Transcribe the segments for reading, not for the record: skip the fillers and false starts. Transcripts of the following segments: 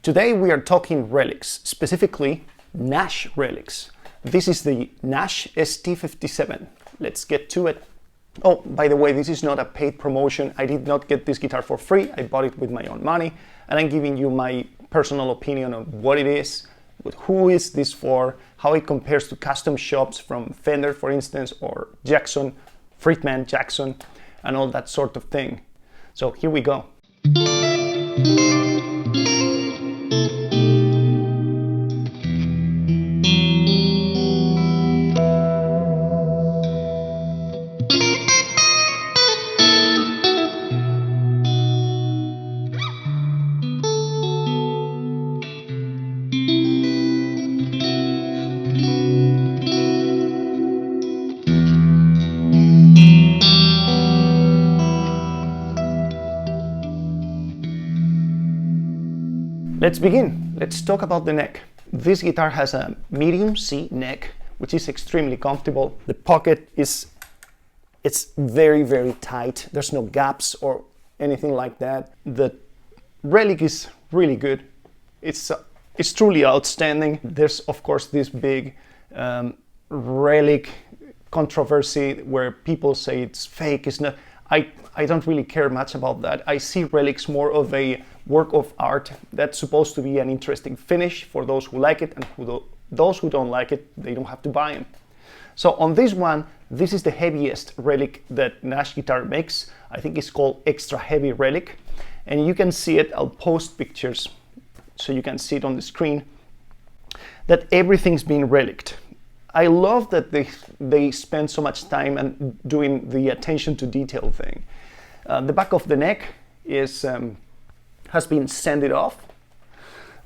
Today we are talking relics, specifically Nash Relics. This is the Nash ST57. Let's get to it. Oh, by the way, this is not a paid promotion. I did not get this guitar for free. I bought it with my own money, and I'm giving you my personal opinion on what it is, who is this for, how it compares to custom shops from Fender, for instance, or Jackson, Friedman, Jackson, and all that sort of thing. So here we go. Let's begin. Let's talk about the neck. This guitar has a medium C neck, which is extremely comfortable. The pocket it's very, very tight. There's no gaps or anything like that. The Relic is really good. It's truly outstanding. There's of course this big Relic controversy where people say it's fake. It's not. I don't really care much about that. I see Relics more of a work of art that's supposed to be an interesting finish for those who like it, and those who don't like it, they don't have to buy them. So on this one, this is the heaviest Relic that Nash guitar makes. I think it's called Extra Heavy Relic, and you can see it. I'll post pictures so you can see it on the screen, that everything's been reliced. I love that they spend so much time and doing the attention to detail thing. The back of the neck is has been sanded off.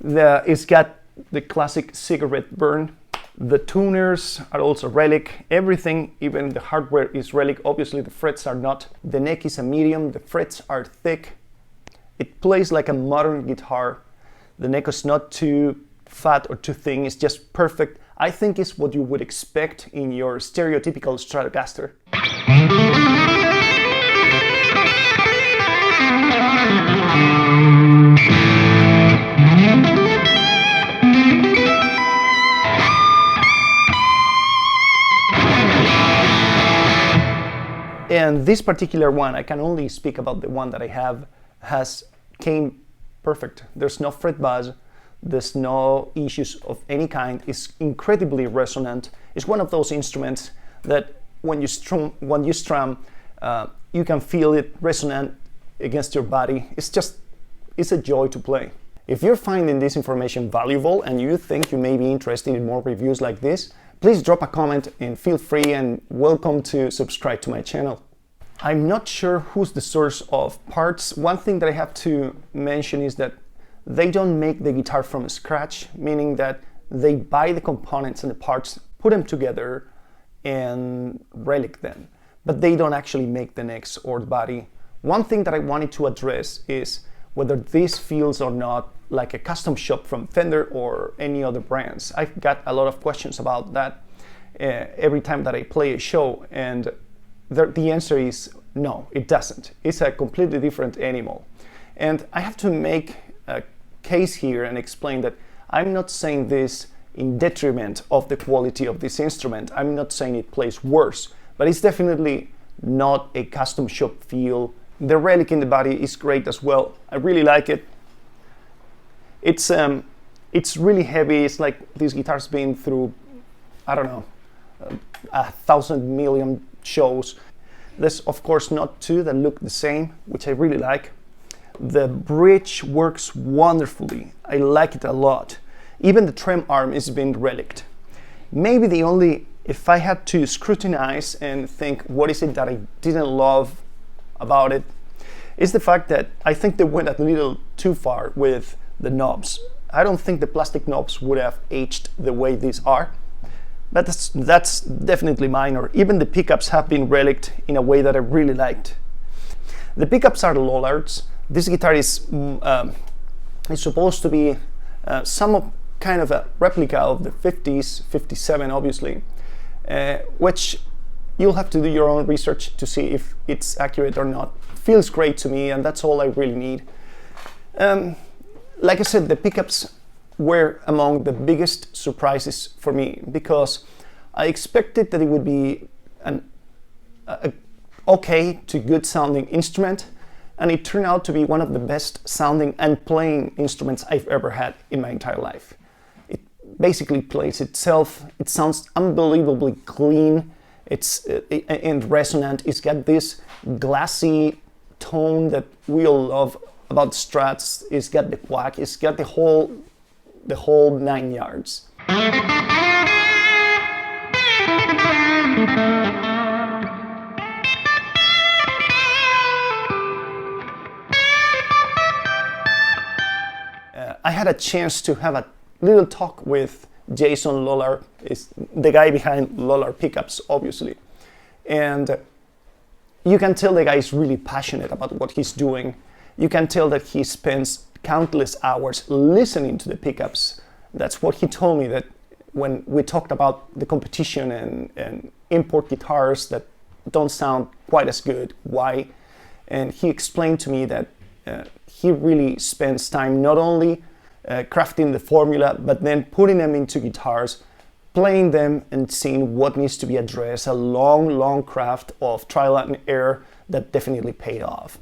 It's got the classic cigarette burn. The tuners are also Relic. Everything, even the hardware, is Relic. Obviously the frets are not. The neck is a medium, the frets are thick. It plays like a modern guitar. The neck is not too fat or too thin, it's just perfect. I think it's what you would expect in your stereotypical Stratocaster. And this particular one, I can only speak about the one that I have, came perfect. There's no fret buzz, there's no issues of any kind. It's incredibly resonant. It's one of those instruments that when you strum, you can feel it resonant against your body. It's a joy to play. If you're finding this information valuable and you think you may be interested in more reviews like this, please drop a comment and feel free and welcome to subscribe to my channel. I'm not sure who's the source of parts. One thing that I have to mention is that they don't make the guitar from scratch, meaning that they buy the components and the parts, put them together and relic them, but they don't actually make the necks or the body. One thing that I wanted to address is whether this feels or not like a custom shop from Fender or any other brands. I've got a lot of questions about that every time that I play a show, and the answer is no, it doesn't. It's a completely different animal. And I have to make a case here and explain that I'm not saying this in detriment of the quality of this instrument. I'm not saying it plays worse, but it's definitely not a custom shop feel. The Relic in the body is great as well. I really like it. It's really heavy. It's like this guitar's been through, I don't know, 1,000 million shows. There's of course not two that look the same, which I really like. The bridge works wonderfully. I like it a lot. Even the trem arm is being reliced. Maybe the only, if I had to scrutinize and think what is it that I didn't love about it, is the fact that I think they went a little too far with the knobs. I don't think the plastic knobs would have aged the way these are, but that's definitely minor. Even the pickups have been reliced in a way that I really liked. The pickups are Lollards. This guitar is supposed to be kind of a replica of the 50s, 57 obviously, which you'll have to do your own research to see if it's accurate or not. Feels great to me, and that's all I really need. like I said, the pickups were among the biggest surprises for me, because I expected that it would be an okay to good sounding instrument, and it turned out to be one of the best sounding and playing instruments I've ever had in my entire life. It basically plays itself. It sounds unbelievably clean. It's and resonant. It's got this glassy tone that we all love about Strats. It's got the quack. It's got the whole 9 yards. I had a chance to have a little talk with Jason Lollar, is the guy behind Lollar Pickups, obviously. And you can tell the guy is really passionate about what he's doing. You can tell that he spends countless hours listening to the pickups. That's what he told me, that when we talked about the competition and import guitars that don't sound quite as good, why? And he explained to me that he really spends time not only crafting the formula, but then putting them into guitars, playing them and seeing what needs to be addressed. A long craft of trial and error that definitely paid off.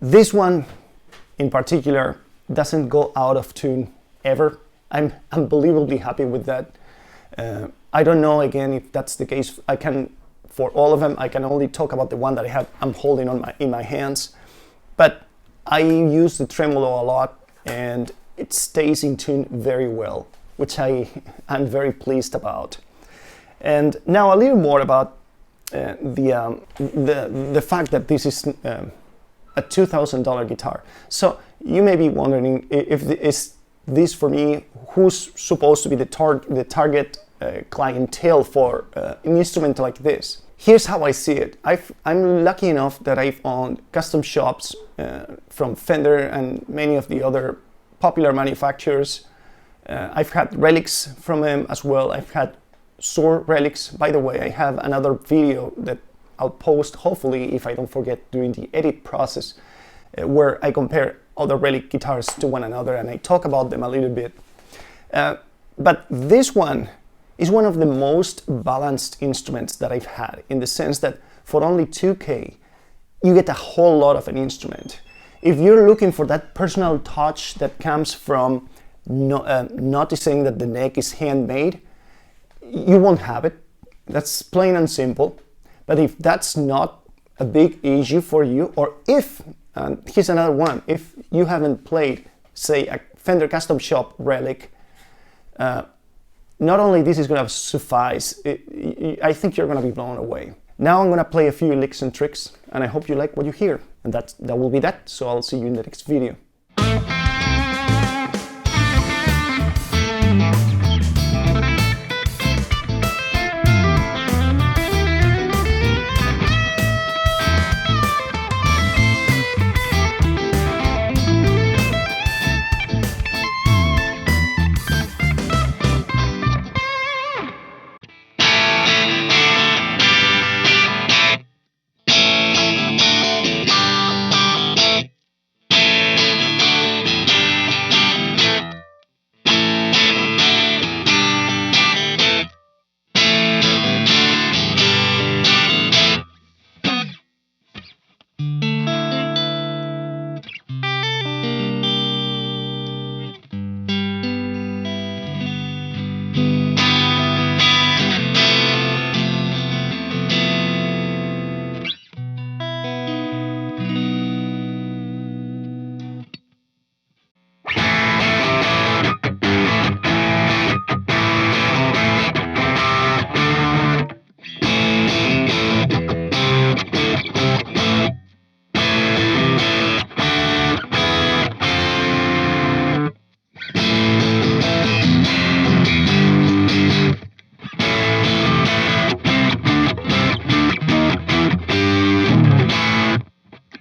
This one in particular doesn't go out of tune ever. I'm unbelievably happy with that. I don't know, again, if that's the case. For all of them, I can only talk about the one that I'm holding in my hands. But I use the tremolo a lot, and it stays in tune very well, which I'm very pleased about. And now a little more about the fact that this is a $2,000 guitar. So you may be wondering, is this for me? Who's supposed to be the target clientele for an instrument like this? Here's how I see it. I'm lucky enough that I've owned custom shops from Fender and many of the other popular manufacturers. I've had relics from them as well. I've had Soar relics. By the way, I have another video that I'll post, hopefully, if I don't forget during the edit process, where I compare other relic guitars to one another and I talk about them a little bit. But this one is one of the most balanced instruments that I've had, in the sense that for only $2K, you get a whole lot of an instrument. If you're looking for that personal touch that comes from noticing that the neck is handmade, you won't have it. That's plain and simple. But if that's not a big issue for you, or if, and here's another one, if you haven't played, say, a Fender Custom Shop Relic, not only this is going to suffice, I think you're going to be blown away. Now I'm going to play a few licks and tricks, and I hope you like what you hear. And that will be that, so I'll see you in the next video.